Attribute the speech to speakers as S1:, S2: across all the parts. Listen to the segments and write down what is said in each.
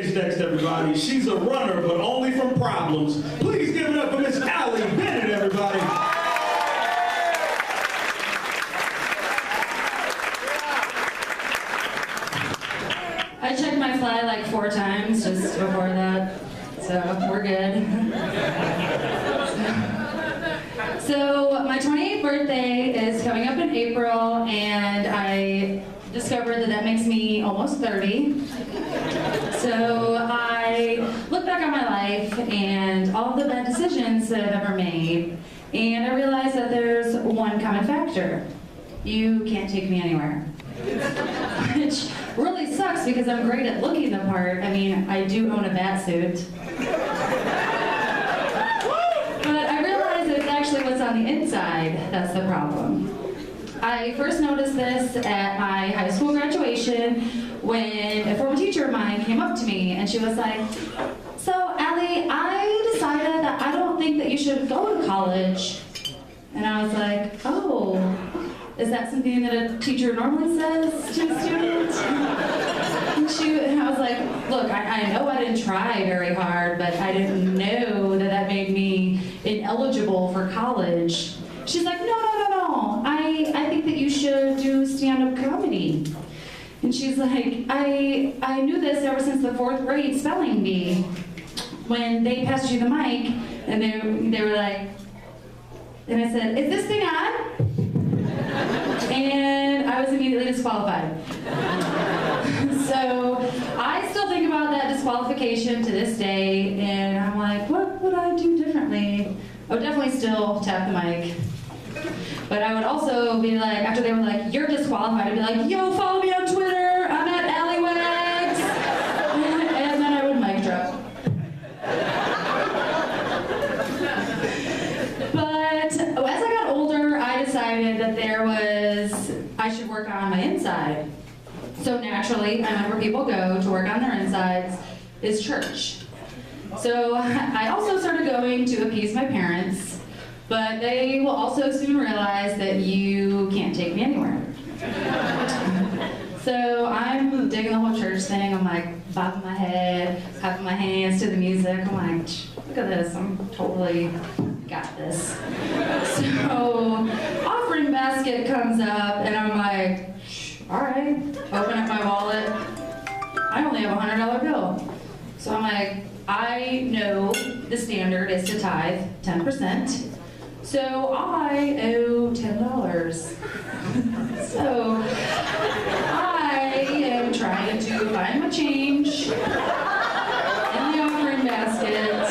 S1: stage next, everybody. She's a runner, but only from problems. Please give it up for Miss Allie Bennett, everybody.
S2: I checked my fly like 4 times just before that, so we're good. So my 28th birthday is coming up in April, and I discovered that makes me almost 30. So I look back on my life and all the bad decisions that I've ever made, and I realized that there's one common factor. You can't take me anywhere. Which really sucks because I'm great at looking the part. I mean, I do own a bat suit. But I realized that it's actually what's on the inside that's the problem. I first noticed this at my high school graduation when a former teacher of mine came up to me and she was like, "So, Allie, I decided that I don't think that you should go to college." And I was like, "Oh, is that something that a teacher normally says to a student?" And I was like, "Look, I know I didn't try very hard, but I didn't know that that made me ineligible for college." She's like, "No. I think that you should do stand-up comedy." And she's like, I knew this ever since the 4th grade spelling bee. When they passed you the mic, and they were like, and I said, "Is this thing on?" And I was immediately disqualified. So I still think about that disqualification to this day, and I'm like, what would I do differently? I would definitely still tap the mic. But I would also be like, after they were like, "You're disqualified," I'd be like, "Yo, follow me on Twitter, I'm at Alleywags." And then I would mic drop. But as I got older, I decided that I should work on my inside. So naturally, I know where people go to work on their insides is church. So I also started going to appease my parents, but they will also soon realize that you can't take me anywhere. So I'm digging the whole church thing. I'm like bobbing my head, clapping my hands to the music. I'm like, look at this, I'm totally got this. So offering basket comes up and I'm like, all right, open up my wallet. I only have a $100 bill. So I'm like, I know the standard is to tithe 10%. So I owe $10. So I am trying to find my change in the offering basket.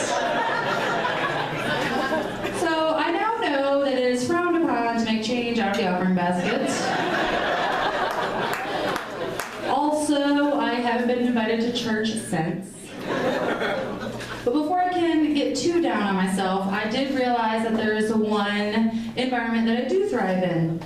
S2: So I now know that it is frowned upon to make change out of the offering basket. Also, I haven't been invited to church since. But before I can get too down on myself, I did realize that there is one environment that I do thrive in,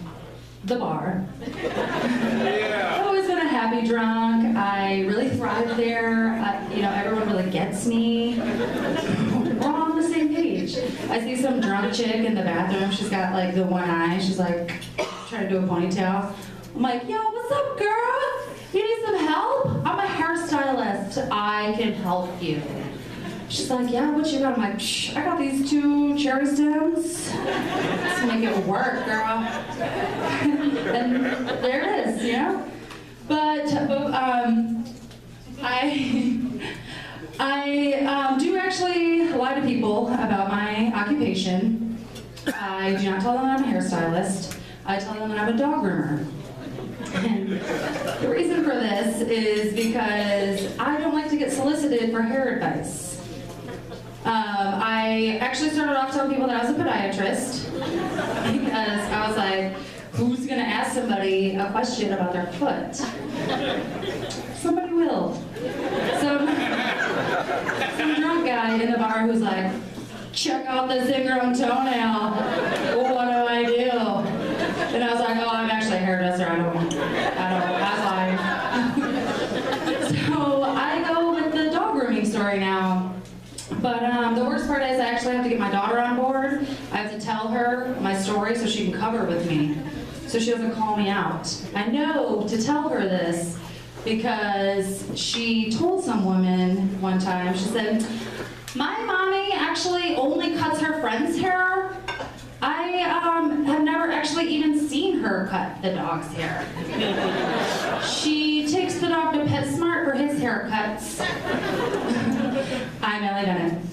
S2: the bar. I've always been a happy drunk. I really thrive there. Everyone really gets me. We're all on the same page. I see some drunk chick in the bathroom. She's got like the one eye. She's like trying to do a ponytail. I'm like, yo, what's up, girl? You need some help? I'm a hairstylist. I can help you. She's like, yeah, what you got? I'm like, I got these 2 cherry stems. Let's make it work, girl. And there it is, you know? But I do actually lie to people about my occupation. I do not tell them I'm a hairstylist. I tell them that I'm a dog groomer. And the reason for this is because I don't like to get solicited for hair advice. I actually started off telling people that I was a podiatrist because I was like, who's going to ask somebody a question about their foot? Somebody will. Some drunk guy in the bar who's like, check out this ingrown toenail. What do I do? And I was like, oh, I'm actually a hairdresser. I don't, So I go with the dog grooming story now. But the worst part is I actually have to get my daughter on board. I have to tell her my story so she can cover with me, so she doesn't call me out. I know to tell her this, because she told some woman one time, she said, my mommy actually only cuts her friend's hair. I have never actually even seen her cut the dog's hair. She takes the dog to PetSmart for his haircuts. I'm Ellie Bennett.